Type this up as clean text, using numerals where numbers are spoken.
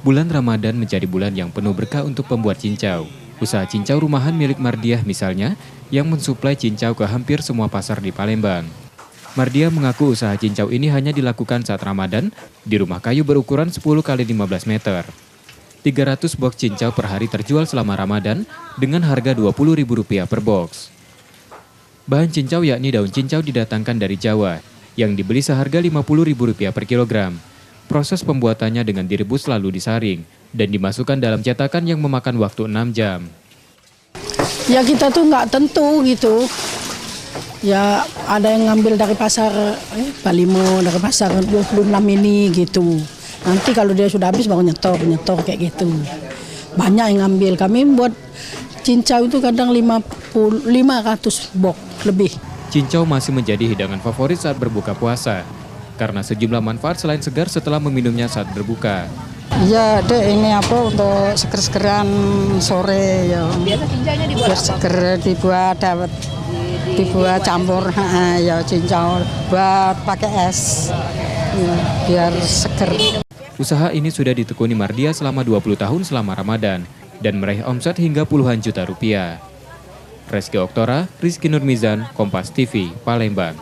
Bulan Ramadan menjadi bulan yang penuh berkah untuk pembuat cincau. Usaha cincau rumahan milik Mardiah misalnya, yang mensuplai cincau ke hampir semua pasar di Palembang. Mardiah mengaku usaha cincau ini hanya dilakukan saat Ramadan di rumah kayu berukuran 10 kali 15 meter. 300 box cincau per hari terjual selama Ramadan dengan harga Rp20.000 per box. Bahan cincau yakni daun cincau didatangkan dari Jawa, yang dibeli seharga Rp50.000 per kilogram. Proses pembuatannya dengan direbus lalu disaring dan dimasukkan dalam cetakan yang memakan waktu 6 jam. Ya kita tuh nggak tentu gitu. Ya ada yang ngambil dari pasar Palimo, dari pasar 26 ini gitu. Nanti kalau dia sudah habis baru nyetor kayak gitu. Banyak yang ngambil. Kami buat cincau itu kadang 500 box lebih. Cincau masih menjadi hidangan favorit saat berbuka puasa, karena sejumlah manfaat selain segar setelah meminumnya saat berbuka. Iya, dek ini apa untuk seger-segeran sore ya. Biasa cincaunya dibuat biar seger dibuat campur ya cincau buat pakai es. Ya, biar seger. Usaha ini sudah ditekuni Mardiah selama 20 tahun selama Ramadan dan meraih omset hingga puluhan juta rupiah. Reski Oktora, Rizky Nurmizan, Kompas TV, Palembang.